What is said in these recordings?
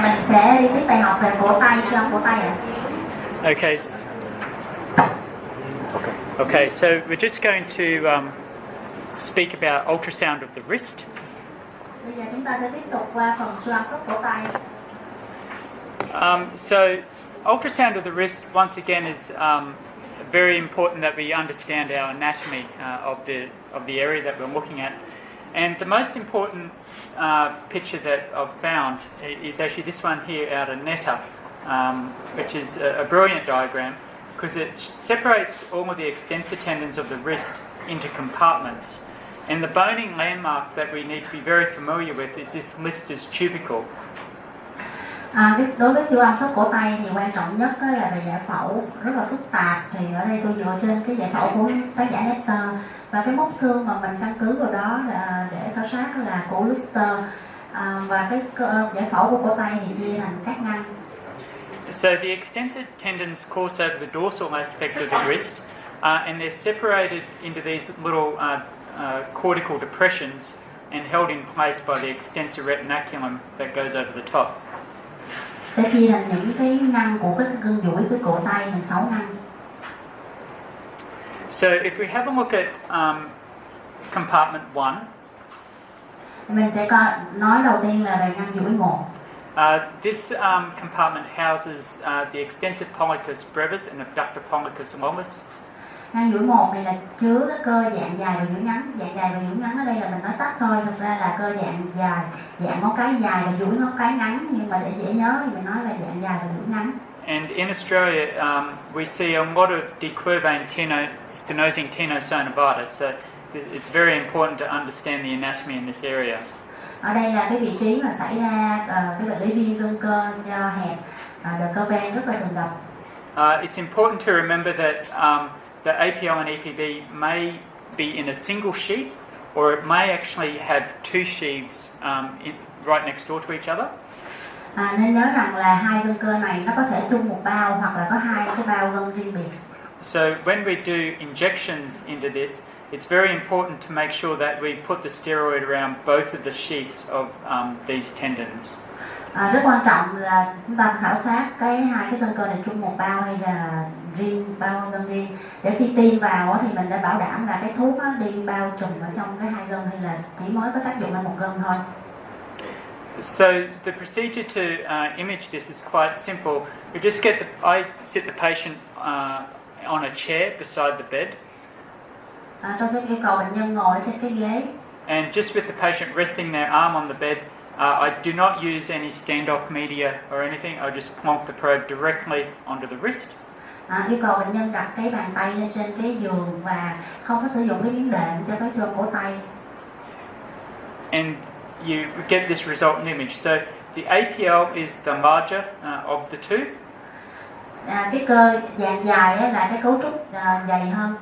mình sẽ đi tiếp bài học về cổ tay, siêu âm cổ tay ạ. Okay. Okay, so we're just going to speak about ultrasound of the wrist. Bây giờ chúng ta sẽ tiếp tục qua phần siêu âm khớp cổ tay. So ultrasound of the wrist, once again, is very important that we understand our anatomy of the area that we're looking at. And the most important picture that I've found is actually this one here out of Netta, which is a brilliant diagram because it separates all of the extensor tendons of the wrist into compartments. And the boning landmark that we need to be very familiar with is this Lister's tubercle. Đối với siêu âm khớp cổ tay thì quan trọng nhất là về giải phẫu rất là phức tạp. Thì ở đây tôi dựa trên cái giải phẫu của tác giả Netta và cái mốc xương mà mình căn cứ vào đó là để khảo sát là của Lister, và cái giải phẫu của cổ tay thì chia thành các ngăn. So the extensor tendons course over the dorsal aspect of the wrist, and they're separated into these little cortical depressions and held in place by the extensor retinaculum that goes over the top. Sẽ chia thành những cái ngăn của cái gân duỗi của cổ tay là 6 ngăn. So if we have a look at compartment 1, mình sẽ nói đầu tiên là về ngăn duỗi 1. This compartment houses the extensor pollicus brevis and abductor pollicus longus. Ngăn duỗi 1 này là chứa cái cơ dạng dài và duỗi ngắn. Dạng dài và duỗi ngắn ở đây là mình nói tắt thôi, thực ra là cơ dạng dài, dạng ngón cái dài và duỗi ngón cái ngắn, nhưng mà để dễ nhớ thì mình nói là dạng dài và duỗi ngắn. And in Australia, we see a lot of decurvane stenosing tenosynovitis, so it's very important to understand the anatomy in this area. Ở đây là cái vị trí mà xảy ra cái bệnh lý viêm gân cơ do hẹp, decurvane rất là thường gặp. It's important to remember that the APL and EPB may be in a single sheath, or it may actually have two sheaths right next door to each other. Nên nhớ rằng là hai gân cơ này nó có thể chung một bao hoặc là có hai cái bao gân riêng biệt. So when we do injections into this, it's very important to make sure that we put the steroid around both of the sheaths of these tendons. Rất quan trọng là chúng ta khảo sát hai cái gân cơ này chung một bao hay là riêng bao gân riêng, để khi tiêm vào thì mình đã bảo đảm là cái thuốc đi bao trùm ở trong cái hai gân hay là chỉ mới có tác dụng ở một gân thôi. So the procedure to image this is quite simple. We just I sit the patient on a chair beside the bed. Tôi sẽ yêu cầu bệnh nhân ngồi trên cái ghế. And just with the patient resting their arm on the bed, I do not use any standoff media or anything. I just plonk the probe directly onto the wrist. Yêu cầu bệnh nhân đặt cái bàn tay lên trên cái giường và không có sử dụng cái miếng đệm cho cái xương cổ tay. And you get this resultant image. So the APL is the larger of the two. Cái cơ dạng dài là cái cấu trúc dày hơn.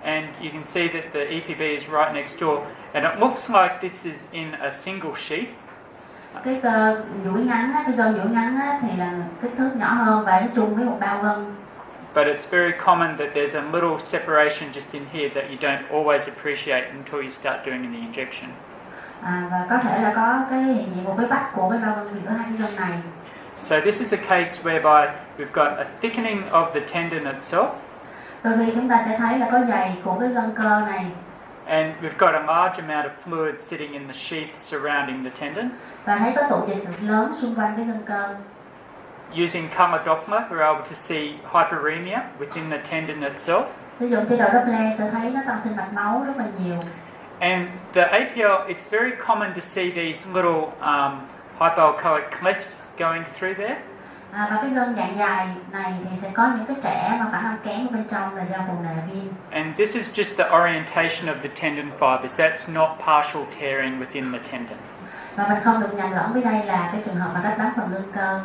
And you can see that the EPB is right next door, and it looks like this is in a single sheath. Cái cơ duỗi ngắn, cái gân duỗi ngắn thì là kích thước nhỏ hơn và nó chung với một bao gân. But it's very common that there's a little separation just in here that you don't always appreciate until you start doing the injection. Và có thể là có cái hiện diện một cái vách của cái bao gân giữa hai cái gân này. So this is a case whereby we've got a thickening of the tendon itself. Đôi khi chúng ta sẽ thấy là có dày của cái gân cơ này. And we've got a large amount of fluid sitting in the sheath surrounding the tendon. Và thấy có tụ dịch lớn xung quanh cái gân cơ. Using color Doppler, we're able to see hyperemia within the tendon itself. Sử dụng chế độ Doppler sẽ thấy nó tăng sinh mạch máu rất là nhiều. And the APL, it's very common to see these little hypoalcoholic clefts going through there. Và cái gân dạng dài này thì sẽ có những cái trẻ mà phản âm kém ở bên trong là do vùng nề viêm. And this is just the orientation of the tendon fibers. That's not partial tearing within the tendon. Và mình không được nhầm lẫn với đây là cái trường hợp mà rách đóng phần lưng cơ.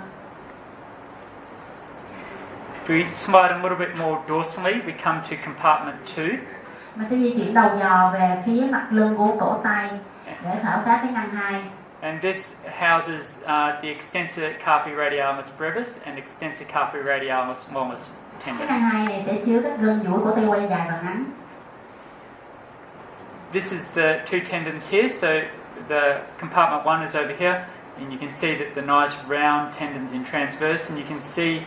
If we slide a little bit more dorsally, we come to compartment 2. Mình sẽ di chuyển đầu dò về phía mặt lưng của cổ tay để khảo sát cái ngăn 2. And this houses the extensor carpi radialis brevis and extensor carpi radialis longus tendons. Cái ngăn 2 này sẽ chứa các gân duỗi cổ tay quay dài và ngắn. This is the two tendons here. So the compartment 1 is over here. and you can see that the nice round tendons in transverse, and you can see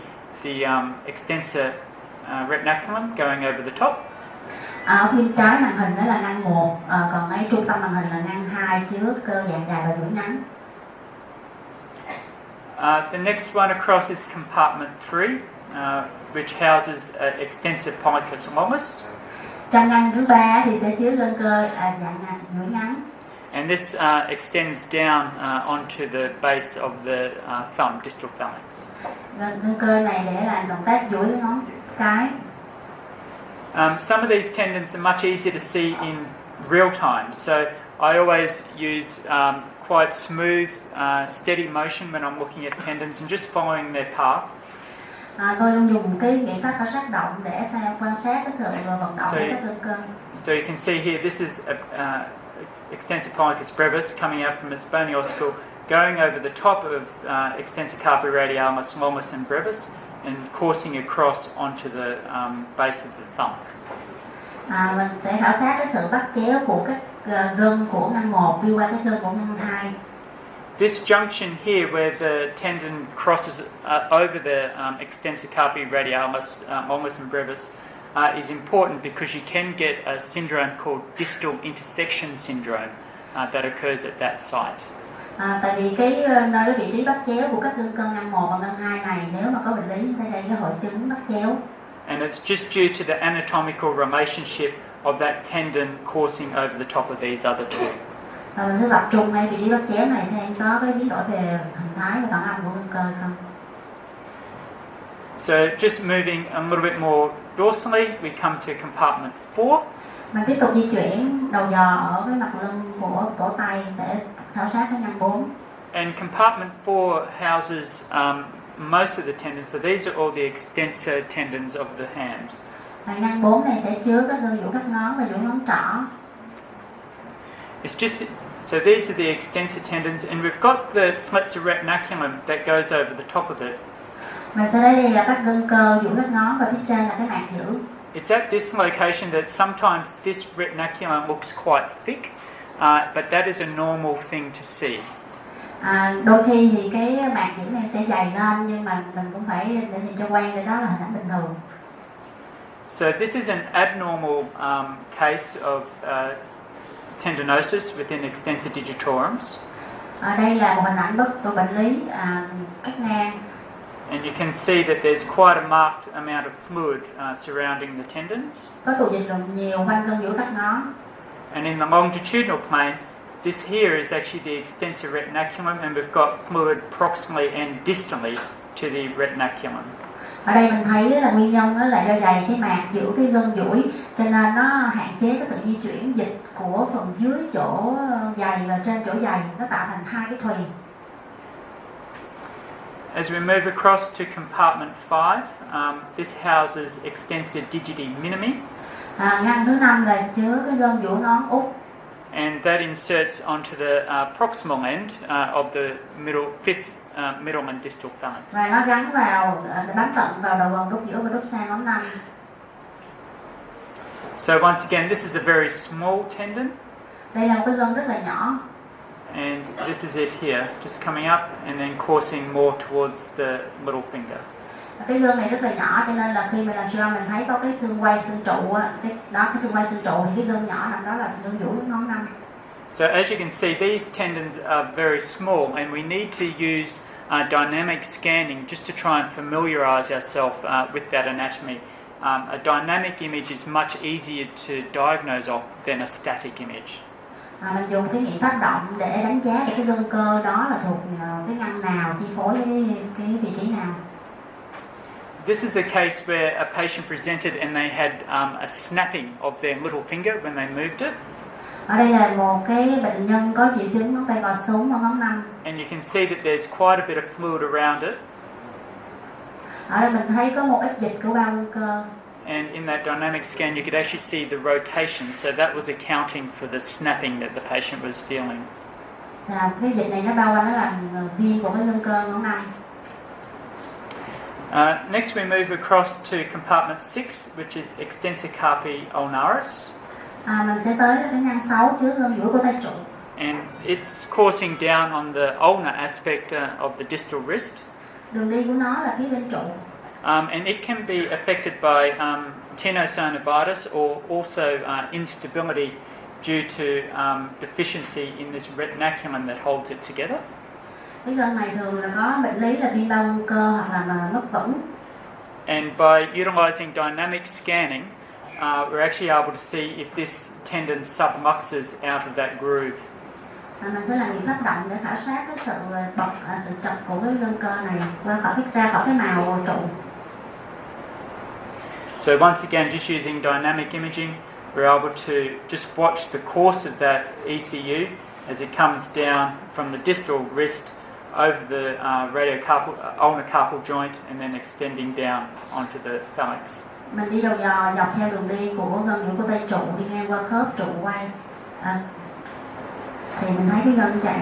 the extensor retinaculum going over the top. Ở bên trái màn hình đó là ngăn 1, còn ngay trung tâm màn hình là ngăn 2 chứa cơ dạng dài và duỗi ngắn. The next one across is compartment 3, which houses extensor pollicis longus. Trong ngăn thứ 3 thì sẽ chứa gân cơ dạng duỗi ngắn. And this extends down onto the base of the thumb, distal phalanx. Gân cơ này để làm động tác duỗi cái ngón cái. Some of these tendons are much easier to see in real time, so I always use quite smooth, steady motion when I'm looking at tendons and just following their path. Tôi luôn dùng cái biện pháp khảo sát động để quan sát cái sự vận động của các gân cơ. So you can see here, this is extensor pollicis brevis coming out from its bony ossicle, going over the top of extensor carpi radialis longus and brevis, and coursing across onto the base of the thumb. Mình sẽ khảo sát cái sự bắt chéo của các gân của ngăn 1 đi qua các gân của ngăn 2. This junction here, where the tendon crosses over the extensor carpi radialis longus and brevis, is important because you can get a syndrome called distal intersection syndrome that occurs at that site. Tại vì nơi cái vị trí bắt chéo của các gân cơ ngăn 1 và ngăn 2 này, nếu mà có bệnh lý sẽ gây cái hội chứng bắt chéo. And it's just due to the anatomical relationship of that tendon coursing over the top of these other two. Mình sẽ tập trung ngay vị trí bắt chéo này xem có cái biến đổi về hình thái và phản âm của gân cơ không. So just moving a little bit more dorsally, we come to compartment 4. Mình tiếp tục di chuyển đầu giò ở cái mặt lưng của cổ tay để khảo sát cái ngăn 4. And compartment 4 houses most of the tendons. So these are all the extensor tendons of the hand. Ngăn 4 này sẽ chứa các gân duỗi các ngón và duỗi ngón trỏ. It's just so these are the extensor tendons, and we've got the flexor retinaculum that goes over the top of it. Mình sẽ lấy đây là các gân cơ duỗi các ngón và phía trên là cái màng giữ. It's at this location that sometimes this retinaculum looks quite thick, but that is a normal thing to see. Đôi khi thì cái màng giữ này sẽ dày lên, nhưng mà mình cũng phải để nhìn cho quen, để đó là hình ảnh bình thường. So this is an abnormal case of tendinosis within extensor digitorums. Đây là một hình ảnh của bệnh lý cắt ngang. And you can see that there's quite a marked amount of fluid surrounding the tendons. Có tụ dịch lượng nhiều quanh gân duỗi các ngón. And in the longitudinal plane, this here is actually the extensor retinaculum, and we've got fluid proximally and distally to the retinaculum. Ở đây mình thấy là nguyên nhân là do dày cái mạc giữa cái gân duỗi, cho nên nó hạn chế cái sự di chuyển dịch của phần dưới chỗ dày và trên chỗ dày, nó tạo thành hai cái thùy. As we move across to compartment 5, this houses extensor digiti minimi. Ngăn thứ 5 là chứa cái gân duỗi ngón út. And that inserts onto the proximal end of the fifth middle and distal phalanx. Và nó gắn vào, bám tận vào đầu gân đốt giữa và đốt xa ngón 5. So once again, this is a very small tendon. Đây là một cái gân rất là nhỏ. And this is it here, just coming up and then coursing more towards the middle finger. Cái gân này rất là nhỏ, cho nên là khi mình làm siêu âm mình thấy có cái xương quay xương trụ, cái xương quay xương trụ thì cái gân nhỏ nằm đó là gân duỗi ngón 5. So as you can see, these tendons are very small, and we need to use dynamic scanning just to try and familiarise ourselves with that anatomy. A dynamic image is much easier to diagnose of than a static image. Mình dùng cái nghiệm pháp động để đánh giá được cái gân cơ đó là thuộc cái ngăn nào, chi phối với cái vị trí nào. This is a case where a patient presented and they had a snapping of their little finger when they moved it. Ở đây là một cái bệnh nhân có triệu chứng ngón tay gò xuống và ngón 5. And you can see that there's quite a bit of fluid around it. Ở đây mình thấy có một ít dịch của bao gân cơ. And in that dynamic scan, you could actually see the rotation. So that was accounting for the snapping that the patient was feeling. Cái dịch này nó bao quanh, nó làm viêm của cái gân cơ ngón 5. Next, we move across to compartment 6, which is extensor carpi ulnaris. Mình sẽ tới cái ngăn 6 chứa gân duỗi của tay trụ. and it's coursing down on the ulnar aspect of the distal wrist. Đường đi của nó là phía bên trụ. And it can be affected by tenosynovitis or also instability due to deficiency in this retinaculum that holds it together. Cái gân này thường là có bệnh lý là viêm đau cơ hoặc là mất vững. And by utilizing dynamic scanning, we're actually able to see if this tendon subluxes out of that groove. Mình sẽ làm những phát động để khảo sát cái sự sự trật của cái gân cơ này ra khỏi cái màu trụ. So once again, just using dynamic imaging, we're able to just watch the course of that ECU as it comes down from the distal wrist over the ulnar carpal joint and then extending down onto the phalanx. Mình đi đầu dò dọc theo đường đi của gân của tay trụ đi ngang qua khớp trụ quay. Thì mình thấy cái gân chạy.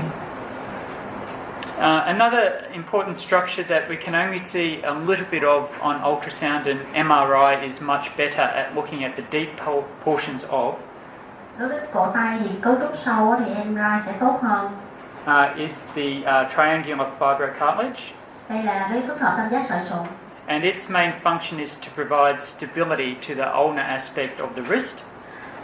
Another important structure that we can only see a little bit of on ultrasound and MRI is much better at looking at the deep portions of. Đối với cổ tay thì cấu trúc sâu thì MRI sẽ tốt hơn. Is the triangular fibrocartilage. Đây là cái khớp hở tam giác sợi sụn. And its main function is to provide stability to the ulnar aspect of the wrist.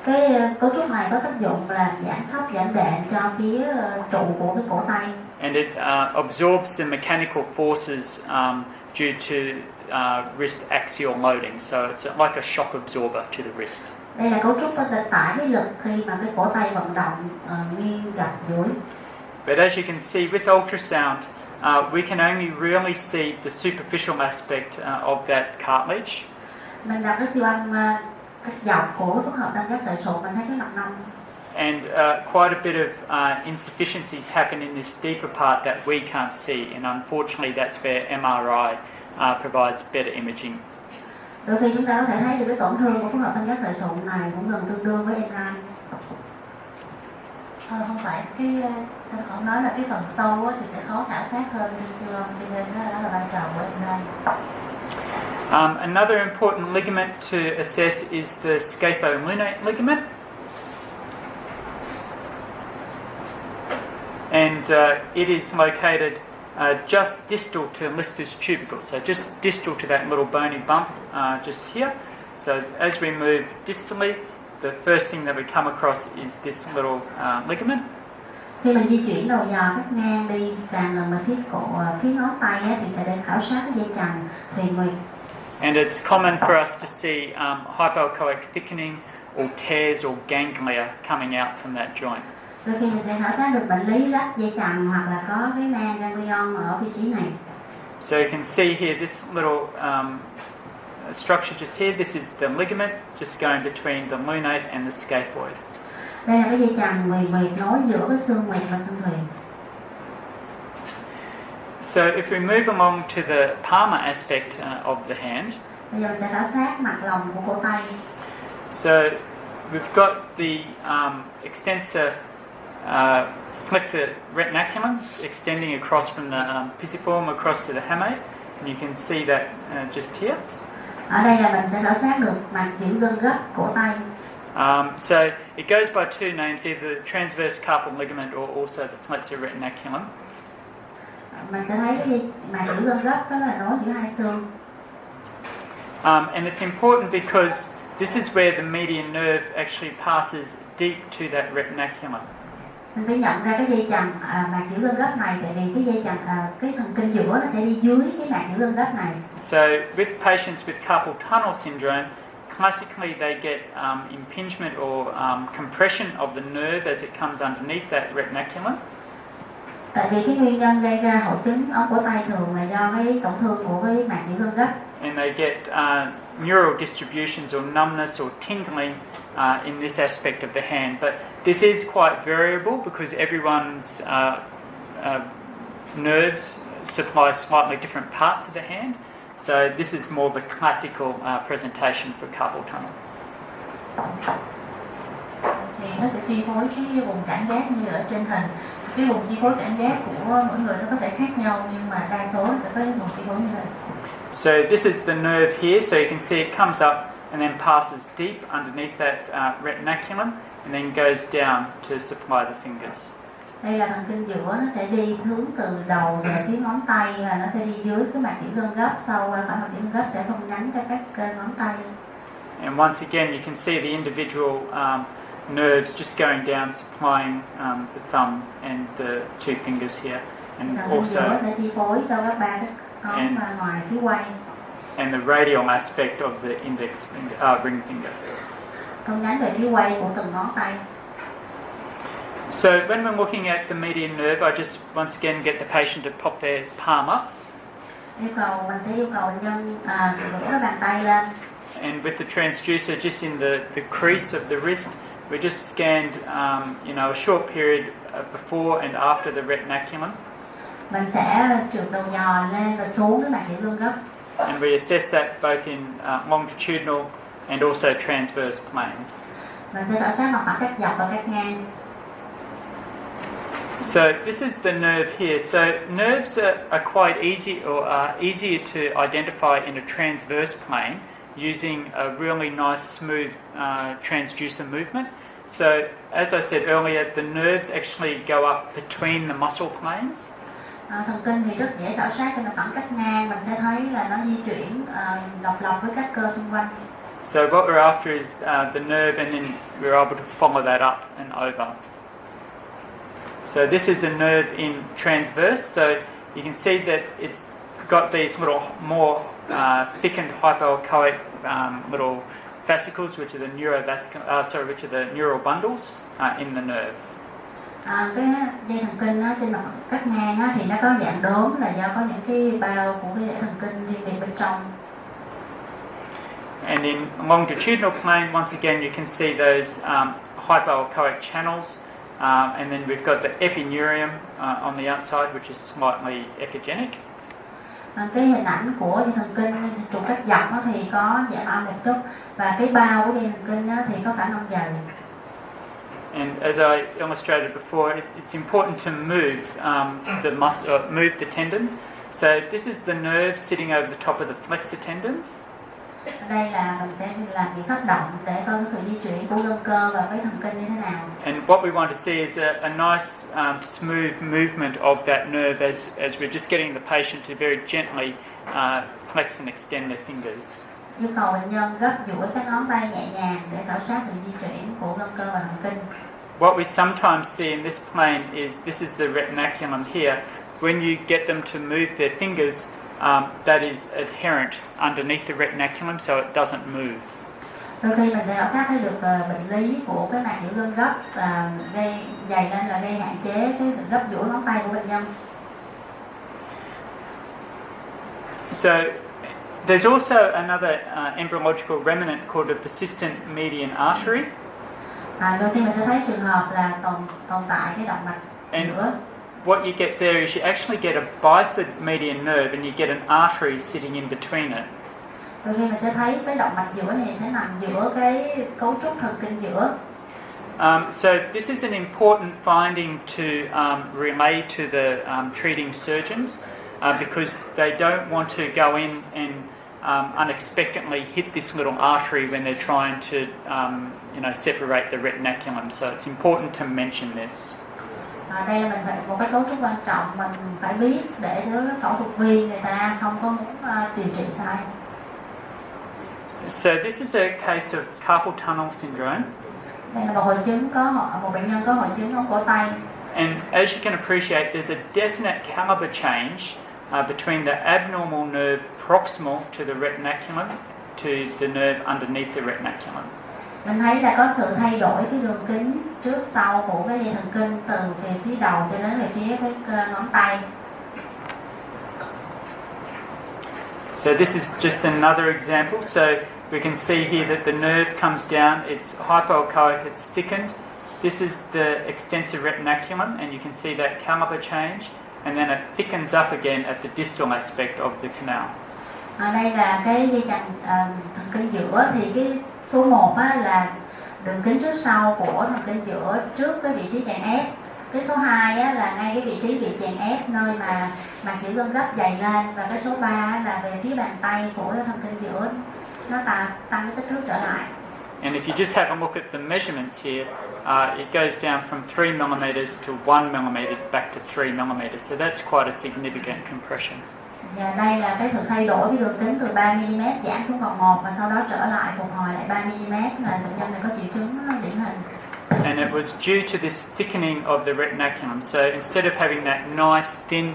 Cái cấu trúc này có tác dụng là giảm sóc giảm đệm cho phía trụ của cái cổ tay. And it absorbs the mechanical forces due to wrist axial loading. So it's like a shock absorber to the wrist. Đây là cấu trúc có thể tải cái lực khi mà cái cổ tay vận động nghiêng gập duỗi. But as you can see with ultrasound, we can only really see the superficial aspect of that cartilage. Mình đặt cái siêu âm các dọc của phức hợp tam giác sợi sụn, mình thấy cái mặt nông. And quite a bit of insufficiencies happen in this deeper part that we can't see, and unfortunately that's where MRI provides better imaging. Đôi khi chúng ta có thể thấy được cái tổn thương của phức hợp tam giác sợi sụn này cũng gần tương đương với MRI. Không phải cái ông nói là cái phần sâu thì sẽ khó khảo sát hơn siêu âm, cho nên đó là vai trò của MRI. Another important ligament to assess is the scapholunate ligament. And it is located just distal to Lister's tubercle, so just distal to that little bony bump just here. So as we move distally, the first thing that we come across is this little ligament. Khi mình di chuyển đầu dò cắt ngang đi càng gần phía phía ngón tay thì sẽ để khảo sát cái dây chằng thùy nguyệt. And it's common for us to see hypoechoic thickening or tears or ganglia coming out from that joint. Đôi khi mình sẽ khảo sát được bệnh lý rách dây chằng hoặc là có cái nang ganglion ở vị trí này. So you can see here this little structure just here. This is the ligament just going between the lunate and the scaphoid. Đây là cái dây chằng nguyệt nối giữa cái xương nguyệt và xương thùy. So if we move along to the palmar aspect of the hand. Bây giờ mình sẽ khảo sát mặt lòng của cổ tay. So we've got the extensor flexor retinaculum extending across from the pisiform across to the hamate, and you can see that just here. Ở đây là mình sẽ khảo sát được mặt giữ gân gấp cổ tay. So it goes by two names, either the transverse carpal ligament or also the flexor retinaculum. Mình sẽ thấy cái mặt giữ gân gấp đó là nối giữa hai xương. And it's important because this is where the median nerve actually passes deep to that retinaculum. Mình phải nhận ra cái dây chằng mạc giữ gân gấp này, tại vì cái dây chằng cái thần kinh giữa nó sẽ đi dưới cái mạc giữ gân gấp này. So with patients with carpal tunnel syndrome, classically they get impingement or compression of the nerve as it comes underneath that retinaculum. Tại vì cái nguyên nhân gây ra hội chứng ống cổ tay thường là do cái tổn thương của cái mạc giữ gân gấp. And they get neural distributions or numbness or tingling in this aspect of the hand. But this is quite variable because everyone's nerves supply slightly different parts of the hand. So this is more the classical presentation for carpal tunnel. Thì nó sẽ chi phối cái vùng cảm giác như ở trên hình. Cái vùng chi phối cảm giác của mỗi người nó có thể khác nhau, nhưng mà đa số sẽ có cái vùng chi phối như này. So this is the nerve here, so you can see it comes up and then passes deep underneath that retinaculum and then goes down to supply the fingers. Đây là thần kinh giữa, nó sẽ đi hướng từ đầu về phía ngón tay và nó sẽ đi dưới cái mạch chỉ gân gấp, sau qua khỏi mạch chỉ gân gấp sẽ thông nhánh cho các ngón tay. And once again, you can see the individual nerves just going down, supplying the thumb and the two fingers here, and Thần kinh giữa also sẽ chi phối cho các ba cái ngón ngoài phía quay. and the radial aspect of the index ring finger. Thông nhánh về phía quay của từng ngón tay. So when we're looking at the median nerve, I just once again get the patient to pop their palm up. Mình sẽ yêu cầu bệnh nhân ngửa cái bàn tay lên. And with the transducer just in the crease of the wrist, we just scanned a short period before and after the retinaculum. Mình sẽ trượt đầu dò lên và xuống cái mạch chỉ gân gấp. And we assess that both in longitudinal and also transverse planes. Mình sẽ khảo sát mặt phẳng cách dọc và cách ngang. So this is the nerve here. So nerves are quite easy or are easier to identify in a transverse plane using a really nice smooth transducer movement. So as I said earlier, the nerves actually go up between the muscle planes. Thần kinh thì rất dễ khảo sát trên mặt phẳng cách ngang, mình sẽ thấy là nó di chuyển lọc với các cơ xung quanh. So what we're after is the nerve, and then we're able to follow that up and over. So this is the nerve in transverse. So you can see that it's got these little more thickened hypoechoic little fascicles, which are the neural bundles in the nerve. Cái dây thần kinh trên mặt cắt ngang thì nó có dạng đốm là do có những cái bao của cái dây thần kinh riêng biệt bên trong. And in longitudinal plane, once again, you can see those hypoechoic channels, and then we've got the epineurium on the outside, which is slightly echogenic. Cái hình ảnh của dây thần kinh trục cách dọc thì có dạng âm một chút, và cái bao của dây thần kinh thì có phản âm dày. And as I illustrated before, it's important to move move the tendons. So this is the nerve sitting over the top of the flexor tendons. Ở đây là mình sẽ làm việc phát động để coi sự di chuyển của gân cơ và cái thần kinh như thế nào. And what we want to see is a nice smooth movement of that nerve as we're just getting the patient to very gently flex and extend their fingers. Yêu cầu bệnh nhân gấp duỗi các ngón tay nhẹ nhàng để khảo sát sự di chuyển của gân cơ và thần kinh. What we sometimes see in this plane is this is the retinaculum here. When you get them to move their fingers, that is adherent underneath the retinaculum, so it doesn't move. Đôi khi mình sẽ khảo sát thấy được bệnh lý của cái mạch giữ gân gấp gây dày lên là gây hạn chế cái sự gấp duỗi ngón tay của bệnh nhân. So there's also another embryological remnant called a persistent median artery. Đôi khi mình sẽ thấy trường hợp là tồn tại cái động mạch giữa. What you get there is you actually get a bifid median nerve and you get an artery sitting in between it. Đôi khi mình sẽ thấy cái động mạch giữa này sẽ nằm giữa cái cấu trúc thần kinh giữa. So this is an important finding to relay to the treating surgeons because they don't want to go in and unexpectedly hit this little artery when they're trying to separate the retinaculum. So it's important to mention this. Đây là mình phải một cái cấu trúc quan trọng mình phải biết để cho phẫu thuật viên người ta không có muốn điều trị sai. So this is a case of carpal tunnel syndrome. Đây là một hội chứng một bệnh nhân có hội chứng ống cổ tay. And as you can appreciate, there's a definite caliber change between the abnormal nerve proximal to the retinaculum to the nerve underneath the retinaculum. Mình thấy là có sự thay đổi cái đường kính trước sau của cái dây thần kinh từ về phía đầu cho đến về phía cái ngón tay. So this is just another example. So we can see here that the nerve comes down, it's hypoechoic, it's thickened. This is the extensor retinaculum, and you can see that caliber change, and then it thickens up again at the distal aspect of the canal. Ở đây là cái dây chằng thần kinh giữa, thì cái số 1 là đường kính trước sau của thần kinh giữa trước cái vị trí chèn ép. Cái số 2 là ngay cái vị trí bị chèn ép nơi mà mạch giữ gân gấp dày lên, và cái số 3 là về phía bàn tay của thần kinh giữa, nó tăng cái kích thước trở lại. And if you just have a look at the measurements here, it goes down from 3 millimeters to 1 millimeter back to 3 millimeters. So that's quite a significant compression. Và đây là cái sự thay đổi cái đường kính từ 3 mm giảm xuống còn 1 và sau đó trở lại phục hồi lại 3 mm là bệnh nhân này có triệu chứng điển hình. And it was due to this thickening of the retinaculum. So instead of having that nice thin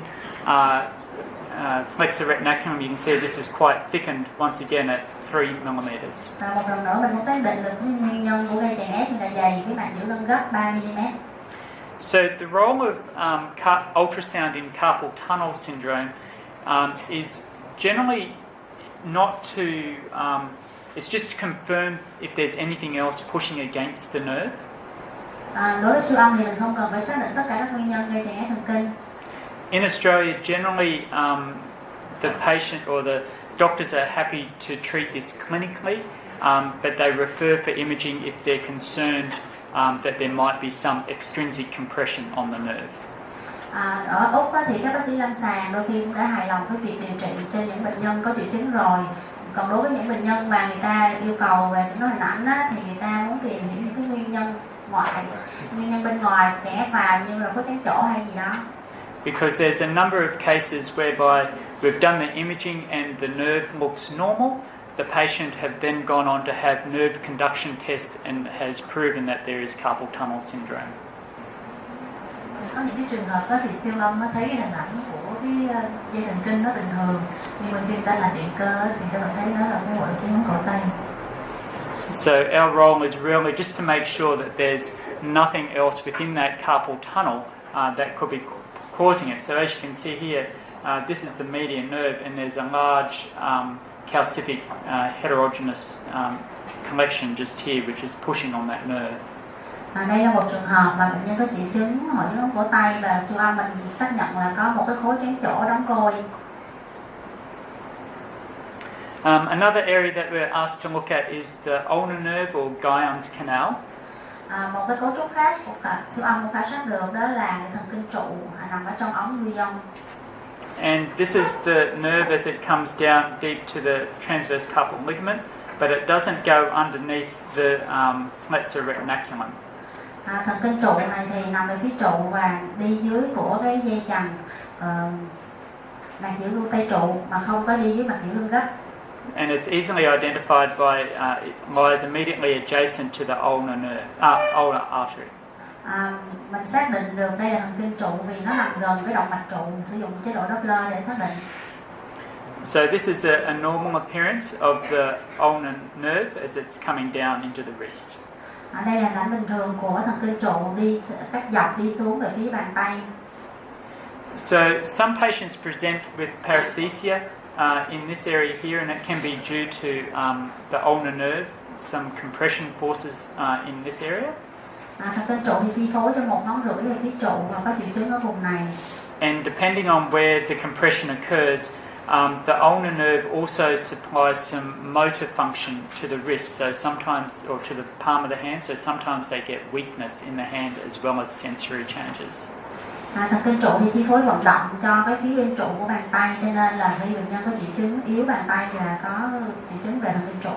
flexor retinaculum, you can see this is quite thickened once again at 3 millimeters. Và một lần nữa mình cũng xác định được cái nguyên nhân của gây chèn ép là dày cái màng chữ lưng gấp 3 mm. So the role of ultrasound in carpal tunnel syndrome is generally not to, it's just to confirm if there's anything else pushing against the nerve. Đối với siêu âm thì mình không cần phải xác định tất cả các nguyên nhân gây chèn ép thần kinh. In Australia, generally the patient or the doctors are happy to treat this clinically, but they refer for imaging if they're concerned that there might be some extrinsic compression on the nerve. Ở Úc thì các bác sĩ lâm sàng đôi khi cũng đã hài lòng với việc điều trị cho những bệnh nhân có triệu chứng rồi. Còn đối với những bệnh nhân mà người ta yêu cầu về chẩn đoán hình ảnh thì người ta muốn tìm hiểu những cái nguyên nhân bên ngoài chèn ép vào như là có chán chỗ hay gì đó. Because there's a number of cases whereby we've done the imaging and the nerve looks normal. The patient have then gone on to have nerve conduction test and has proven that there is carpal tunnel syndrome. Có những cái trường hợp đó thì siêu âm nó thấy cái hình ảnh của cái dây thần kinh nó bình thường, nhưng mà khi người ta làm điện cơ thì các bạn thấy nó là cái hội chứng ống cổ tay. So our role is really just to make sure that there's nothing else within that carpal tunnel that could be causing it. So as you can see here, this is the median nerve, and there's a large calcific heterogeneous collection just here, which is pushing on that nerve. Đây là một trường hợp mà bệnh nhân có triệu chứng hội chứng ống cổ tay và siêu âm mình xác nhận là có một cái khối trán chỗ đóng côi. Another area that we're asked to look at is the ulnar nerve or Guyon's canal. Một cái cấu trúc khác của siêu âm cũng khảo sát được đó là thần kinh trụ nằm ở trong ống Guyon. And this is the nerve as it comes down deep to the transverse carpal ligament, but it doesn't go underneath the flexor retinaculum. Thần kinh trụ này thì nằm về phía trụ và đi dưới của cái dây chằng màng chữ lưu tay trụ mà không có đi dưới màng chữ lưng gấp. And it's easily identified by it lies immediately adjacent to the ulnar nerve, ulnar artery. Mình xác định được đây là thần kinh trụ vì nó nằm gần với động mạch trụ, sử dụng chế độ Doppler để xác định. So this is a normal appearance of the ulnar nerve as it's coming down into the wrist. Đây là hình ảnh bình thường của thần kinh trụ đi cắt dọc đi xuống về phía bàn tay. So some patients present with paresthesia in this area here, and it can be due to the ulnar nerve, some compression forces in this area. Thần kinh trụ thì chi phối cho một ngón rưỡi về phía trụ và có triệu chứng ở vùng này. And depending on where the compression occurs, the ulnar nerve also supplies some motor function to the wrist, so sometimes, or to the palm of the hand, so sometimes they get weakness in the hand as well as sensory changes. Thần kinh trụ thì chi phối vận động cho cái phía bên trụ của bàn tay, cho nên là khi bệnh nhân có triệu chứng yếu bàn tay là có triệu chứng về thần kinh trụ.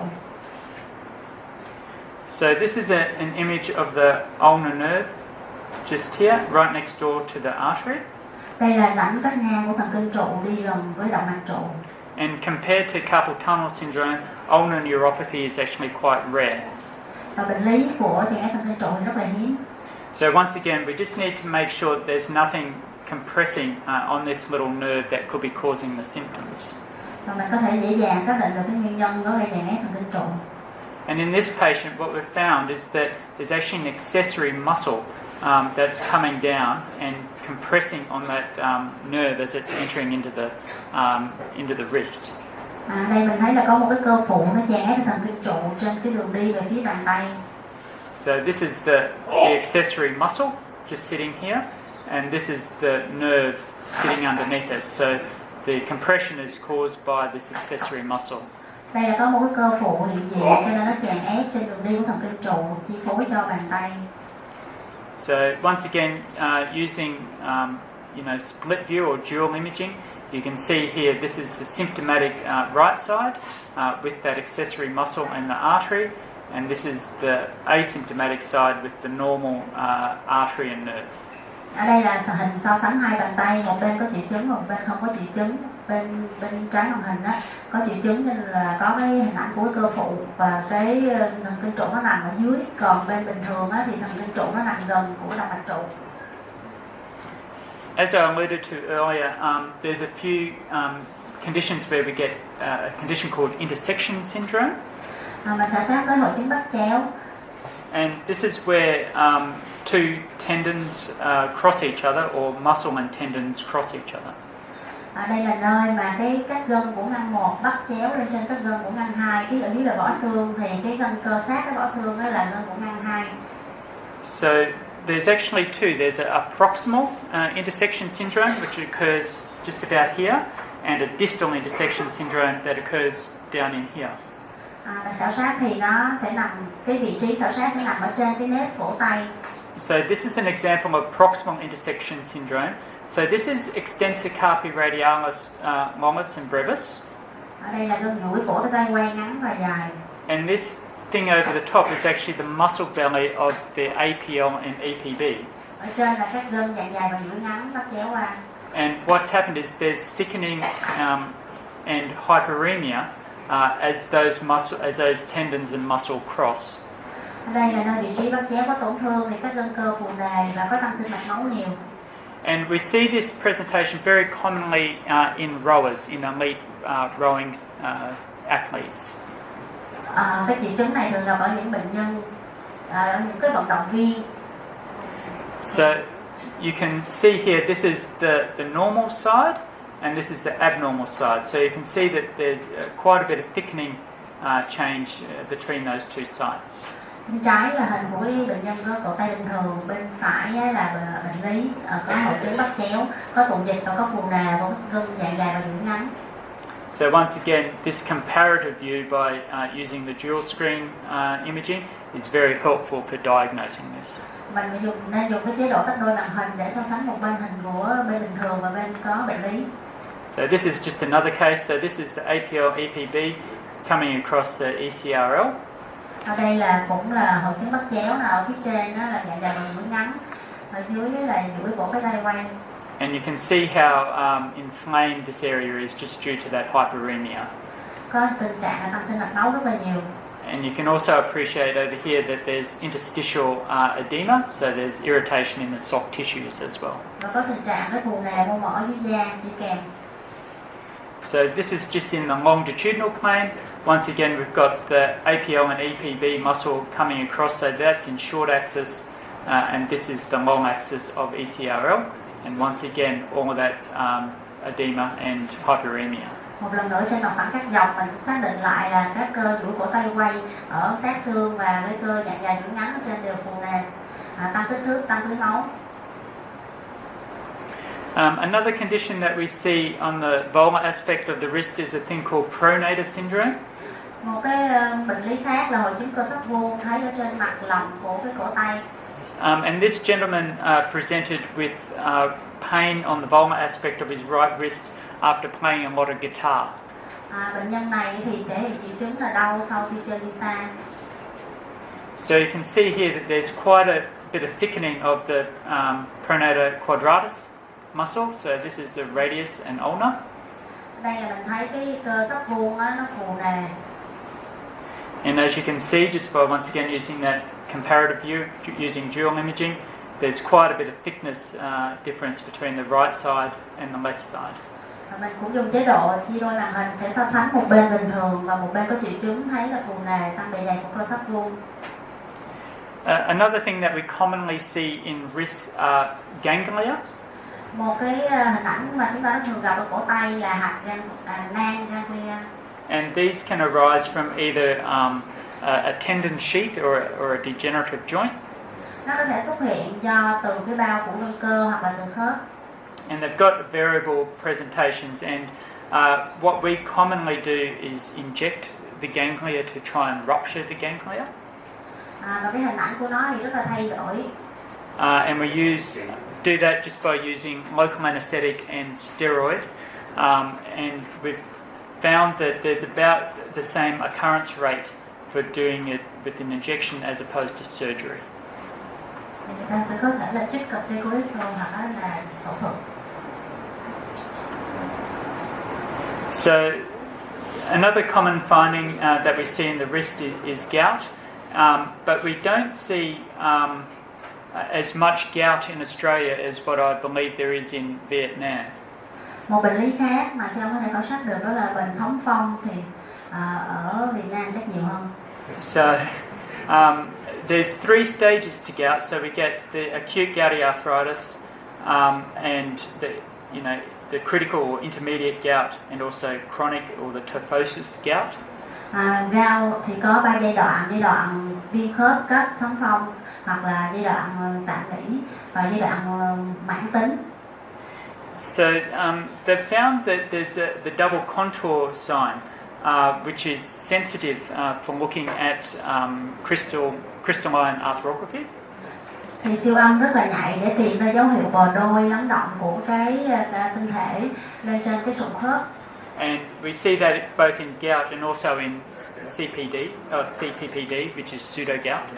So this is an image of the ulnar nerve, just here, right next door to the artery. Đây là ảnh cắt ngang của thần kinh trụ đi gần với động mạch trụ. And compared to carpal tunnel syndrome, ulnar neuropathy is actually quite rare. Và bệnh lý của chèn ép thần kinh trụ thì rất là hiếm. So once again, we just need to make sure that there's nothing compressing on this little nerve that could be causing the symptoms. Và mình có thể dễ dàng xác định được cái nguyên nhân của gây chèn ép thần kinh trụ. And in this patient, what we've found is that there's actually an accessory muscle that's coming down and compressing on that nerve as it's entering into the wrist. Đây mình thấy là có một cái cơ phụ nó chèn ép thần kinh trụ trên cái đường đi về phía bàn tay. So this is the accessory muscle just sitting here, and this is the nerve sitting underneath it. So the compression is caused by this accessory muscle. Đây là có một cái cơ phụ hiện diện cho nên nó chèn ép trên đường đi của thần kinh trụ chi phối cho bàn tay. So once again, using split view or dual imaging, you can see here this is the symptomatic right side with that accessory muscle and the artery, and this is the asymptomatic side with the normal artery and nerve. Ở đây là hình so sánh hai bàn tay, một bên có triệu chứng, một bên không có triệu chứng. Bên trái màn hình đó có triệu chứng nên là có cái hình ảnh của cơ phụ và cái thần kinh trụ nó nằm ở dưới, còn bên bình thường á, thì thần kinh trụ nó nằm gần của động mạch trụ. As I alluded to earlier, there's a few conditions where we get a condition called intersection syndrome. Mình khảo sát tới hội chứng bắp chéo. And this is where two tendons cross each other, or muscle and tendons cross each other. Ở đây là nơi mà các gân của ngăn 1 bắp chéo lên trên các gân của ngăn 2, cái ở dưới là vỏ xương, thì cái gân cơ sát cái vỏ xương đó là gân của ngăn 2. So there's actually two. There's a proximal intersection syndrome, which occurs just about here, and a distal intersection syndrome that occurs down in here. Khảo sát thì nó sẽ nằm, cái vị trí khảo sát sẽ nằm ở trên cái nếp cổ tay. So this is an example of proximal intersection syndrome. So this is extensor carpi radialis longus and brevis. Ở đây là gân duỗi cổ tay quay ngắn và dài. And this thing over the top is actually the muscle belly of the APL and EPB. Ở trên là các gân dài dài và duỗi ngắn bắp chéo qua. And what's happened is there's thickening and hyperemia as those tendons and muscle cross. Ở đây là nơi vị trí bắp chéo có tổn thương thì các gân cơ phù nề và có tăng sinh mạch máu nhiều. And we see this presentation very commonly in rowers, in elite rowing athletes. Cái triệu chứng này thường gặp ở những bệnh nhân, ở những cái vận động viên. So you can see here, this is the normal side, and this is the abnormal side. So you can see that there's quite a bit of thickening change between those two sides. Bên trái là hình của bệnh nhân có cổ tay bình thường, bên phải là bệnh lý có hội chứng bắp chéo, có tụ dịch và có phù nề, có gân dài dài và duỗi ngắn. So once again, this comparative view by using the dual screen imaging is very helpful for diagnosing this. Mình nên dùng cái chế độ tách đôi màn hình để so sánh một bên hình của bên bình thường và bên có bệnh lý. So this is just another case. So this is the APL EPB coming across the ECRL. Ở đây là cũng là hội chứng bắp chéo, là ở phía trên đó là dài dài và duỗi ngắn, ở dưới là duỗi cổ cái tay quay. And you can see how inflamed this area is just due to that hyperemia. Có tình trạng là tăng sinh mạch máu rất là nhiều. And you can also appreciate over here that there's interstitial edema, so there's irritation in the soft tissues as well. Và có tình trạng cái phù nề mô mỡ dưới da đi kèm. So this is just in the longitudinal plane. Once again, we've got the APL and EPB muscle coming across, so that's in short axis, and this is the long axis of ECRL. And once again, all of that edema and hyperemia. Một lần nữa trên mặt phẳng các dọc mình cũng xác định lại là các cơ duỗi cổ tay quay ở sát xương và cái cơ dài dài duỗi ngắn ở trên đều phù nề, tăng kích thước, tăng túi máu. Another condition that we see on the volar aspect of the wrist is a thing called pronator syndrome. Một cái bệnh lý khác là hội chứng cơ sắp vuông thấy ở trên mặt lòng của cái cổ tay. And this gentleman presented with pain on the volar aspect of his right wrist after playing a lot of guitar. Bệnh nhân này thì thể hiện triệu chứng là đau sau khi chơi guitar. So you can see here that there's quite a bit of thickening of the pronator quadratus muscle. So this is the radius and ulna. Đây là mình thấy cái cơ sắp vuông á, nó phù nề. And as you can see, just by once again using that comparative view, using dual imaging, there's quite a bit of thickness difference between the right side and the left side. Và mình cũng dùng chế độ chia đôi màn hình sẽ so sánh một bên bình thường và một bên có triệu chứng thấy là phù nề tăng bề dày của cơ sắp vuông. Another thing that we commonly see in wrist are ganglia. Một cái hình ảnh mà chúng ta thường gặp ở cổ tay là hạt nang ganglia. And these can arise from either a tendon sheath or a degenerative joint. Nó có thể xuất hiện do từ cái bao của gân cơ hoặc là từ khớp. And they've got variable presentations, and what we commonly do is inject the ganglia to try and rupture the ganglia. Và cái hình ảnh của nó thì rất là thay đổi. And we do that just by using local anesthetic and steroid, and we've found that there's about the same occurrence rate for doing it with an injection as opposed to surgery. Người ta sẽ có thể là trích corticosteroid hoặc là phẫu thuật. So, another common finding that we see in the wrist is gout, but we don't see as much gout in Australia as what I believe there is in Vietnam. Một bệnh lý khác mà Siêu có thể khảo sát được đó là bệnh thống phong, thì ở Việt Nam chắc nhiều hơn. So, there's 3 stages to gout. So we get the acute gouty arthritis, and the critical or intermediate gout, and also chronic or the tophosis gout. Gout thì có 3 giai đoạn viêm khớp cấp thống phong, hoặc là giai đoạn tạm nghỉ và giai đoạn mãn tính. So they've found that there's the double contour sign, which is sensitive for looking at crystalline arthrography. Thì siêu âm rất là nhạy để tìm ra dấu hiệu bò đôi lắng động của cái tinh thể lên trên cái sụn khớp. And we see that both in gout and also in CPPD, which is pseudo gout.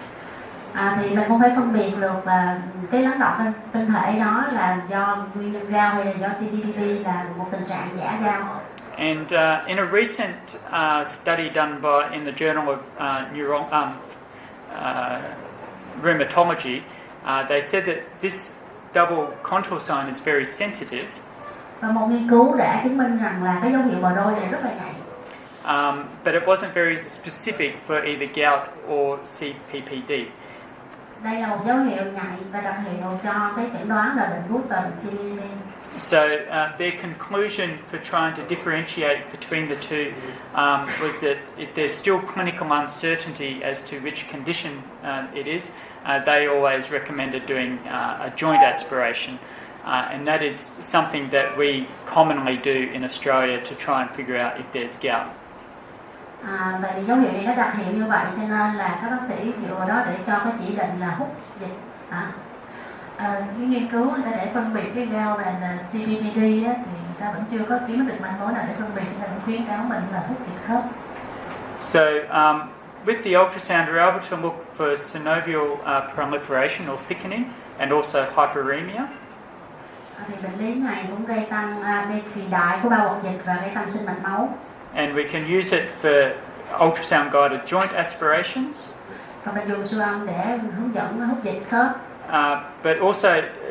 Thì mình cũng phải phân biệt được là cái lắng động tinh thể đó là do nguyên nhân gout hay là do CPPD, là một tình trạng giả gout. And in a recent study done in the Journal of Rheumatology, they said that this double contour sign is very sensitive. Và một nghiên cứu đã chứng minh rằng là cái dấu hiệu bò đôi này rất là nhạy. But it wasn't very specific for either gout or CPPD. Đây là một dấu hiệu nhạy và đặc hiệu cho cái chẩn đoán là bệnh gút và bệnh CME. So their conclusion for trying to differentiate between the two was that if there's still clinical uncertainty as to which condition it is, they always recommended doing a joint aspiration. And that is something that we commonly do in Australia to try and figure out if there's gout. Vậy thì dấu hiệu này nó đặc hiệu như vậy, cho nên là các bác sĩ dựa vào đó để cho cái chỉ định là hút dịch. Cái nghiên cứu người ta để phân biệt cái gout và CPPD á, thì người ta vẫn chưa có kiếm được manh mối nào để phân biệt, nên là khuyến cáo mình là hút dịch khớp. So with the ultrasound, we're able to look for synovial proliferation or thickening, and also hyperemia. Thì bệnh lý này cũng gây tăng gây phì đại của bao bọc dịch và gây tăng sinh mạch máu. And we can use it for ultrasound guided joint aspirations. Và mình dùng siêu âm để hướng dẫn hút dịch khớp. But also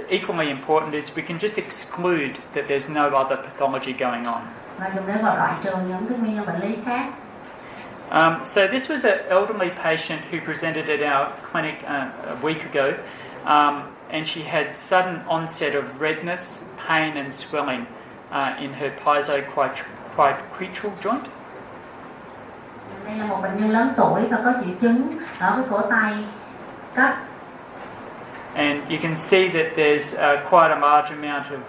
equally important is we can just exclude that there's no other pathology going on. Và dùng để vào loại trừ những cái nguyên nhân bệnh lý khác. So this was an elderly patient who presented at our clinic a week ago, and she had sudden onset of redness, pain and swelling in her piezoquadricular joint. Đây là một bệnh nhân lớn tuổi và có triệu chứng ở cái cổ tay cấp. And you can see that there's quite a large amount of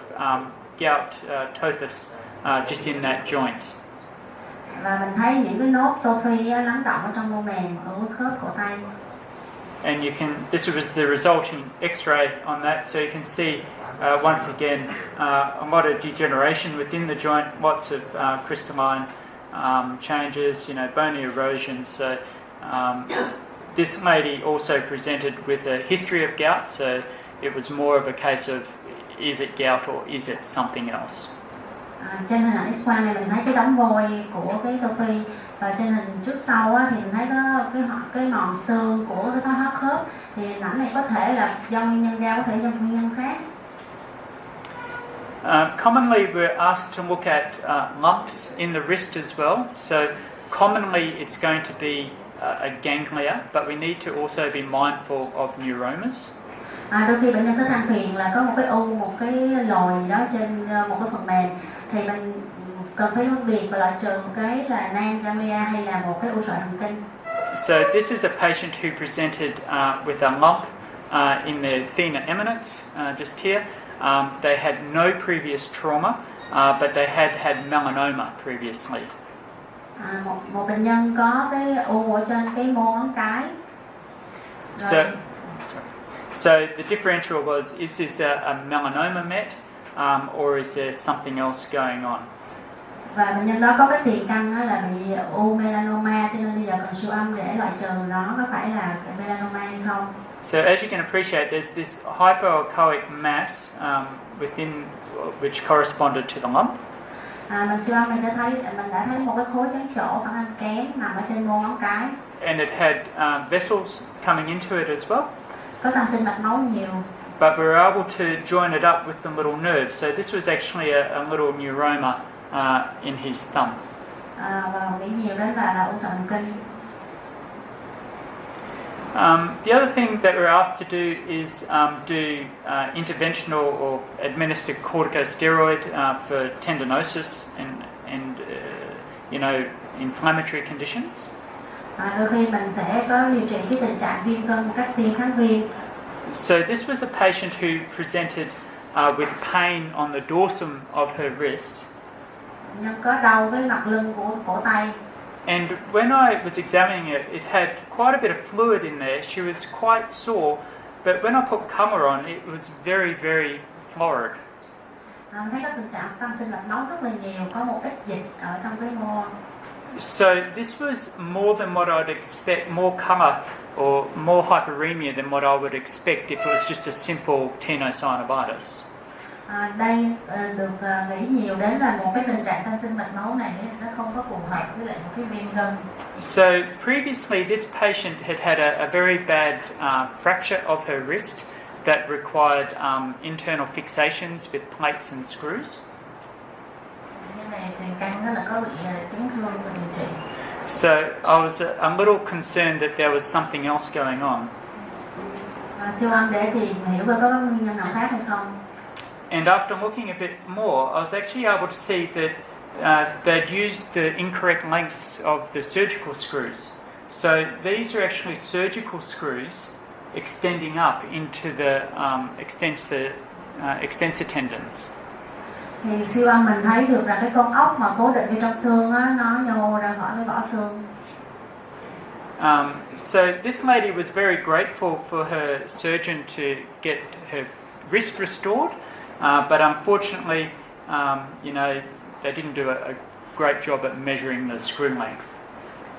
gout tophus just in that joint. Và mình thấy những cái nốt tô phi lắng động ở trong mô mềm ở khớp cổ tay. And this was the resulting X-ray on that, so you can see once again a lot of degeneration within the joint, lots of crystalline changes, bony erosion. So this lady also presented with a history of gout, so it was more of a case of is it gout or is it something else. Trên hình ảnh X-quang này mình thấy cái đống vôi của cái tô phi, và trên hình trước sau thì mình thấy có cái mòn xương của cái thoái hóa khớp. Thì hình ảnh này có thể là do nguyên nhân gout, có thể do nguyên nhân khác. Commonly we're asked to look at lumps in the wrist as well. So commonly it's going to be a ganglia, but we need to also be mindful of neuromas. Đôi khi bệnh nhân sẽ than phiền là có một cái u, một cái lồi đó trên một cái phần mềm, thì mình cần phải phân biệt và loại trừ một cái là nang ganglia hay là một cái u sợi thần kinh. So this is a patient who presented with a lump in their thenar eminence, just here. They had no previous trauma, but they had melanoma previously. Một bệnh nhân có cái u ở trên cái mô ngón cái. So the differential was, is this a melanoma met, or is there something else going on? Và bệnh nhân đó có cái tiền căn đó là bị u melanoma, cho nên bây giờ cần siêu âm để loại trừ nó có phải là melanoma hay không. So as you can appreciate, there's this hypoechoic mass within which corresponded to the lump. Mình siêu âm mình đã thấy một cái khối trắng trổ phản ánh kén nằm ở trên mô ngón cái. And it had vessels coming into it as well. Có tăng sinh mạch máu nhiều. But we were able to join it up with the little nerve. So this was actually a little neuroma in his thumb. Và nghĩ nhiều đến là u sọ thần kinh. The other thing that we're asked to do is do interventional or administer corticosteroid for tendinosis and inflammatory conditions. Đôi khi mình sẽ có điều trị cái tình trạng viêm gân một cách tiêm kháng viêm. So this was a patient who presented with pain on the dorsum of her wrist. Nhưng có đau với mặt lưng của cổ tay. And when I was examining it, it had quite a bit of fluid in there. She was quite sore, but when I put Cummer on, it was very, very florid. Mình thấy có tình trạng tăng sinh mạch máu rất là nhiều, có một ít dịch ở trong cái mô. So this was more than what I'd expect, more colour or more hyperemia than what I would expect if it was just a simple tenosynovitis. Đây được nghĩ nhiều đến là một cái tình trạng tăng sinh mạch máu này nó không có phù hợp với lại một cái viêm gân. So previously this patient had a very bad fracture of her wrist that required internal fixations with plates and screws. So I was a little concerned that there was something else going on. Siêu âm để tìm hiểu coi có nguyên nhân nào khác hay không. And after looking a bit more, I was actually able to see that they'd used the incorrect lengths of the surgical screws. So these are actually surgical screws extending up into the extensor tendons. Thì siêu âm mình thấy được là cái con ốc mà cố định trong xương á, nó nhô ra khỏi cái vỏ xương. So this lady was very grateful for her surgeon to get her wrist restored, but unfortunately, they didn't do a great job at measuring the screw length.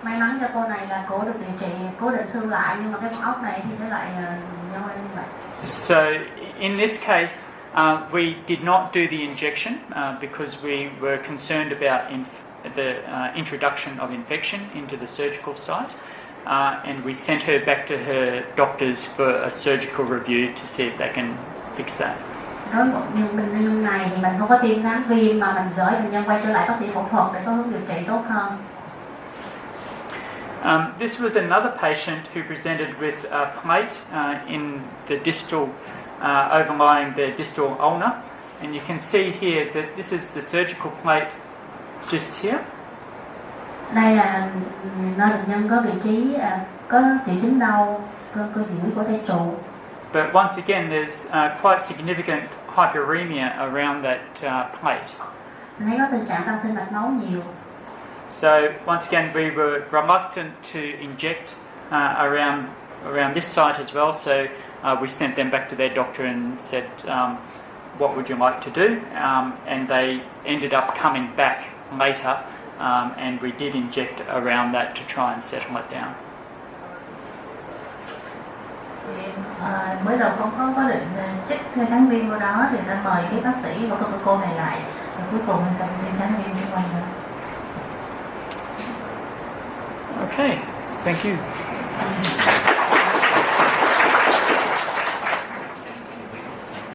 May mắn cho cô này là cô được điều trị cố định xương lại, nhưng mà cái con ốc này thì nó lại nhô lên như vậy. So in this case, we did not do the injection because we were concerned about the introduction of infection into the surgical site, and we sent her back to her doctors for a surgical review to see if they can fix that. Đối với bệnh nhân này thì mình không có tiêm kháng viêm mà mình gửi bệnh nhân quay trở lại bác sĩ phẫu thuật để có hướng điều trị tốt hơn. This was another patient who presented with a plate in the distal, overlying the distal ulna, and you can see here that this is the surgical plate just here. Đây là nơi bệnh nhân có vị trí có triệu chứng đau cơ duỗi của tay trụ. But once again, there's quite significant hyperemia around that plate. Mình thấy có tình trạng tăng sinh mạch máu nhiều. So once again, we were reluctant to inject around this site as well. So we sent them back to their doctor and said, "What would you like to do?" And they ended up coming back later, and we did inject around that to try and settle it down. Mới đầu không có định chích kháng viêm vào đó thì đã mời cái bác sĩ và cô này lại, và cuối cùng mình cần kháng viêm đi quay nữa. Okay, thank you.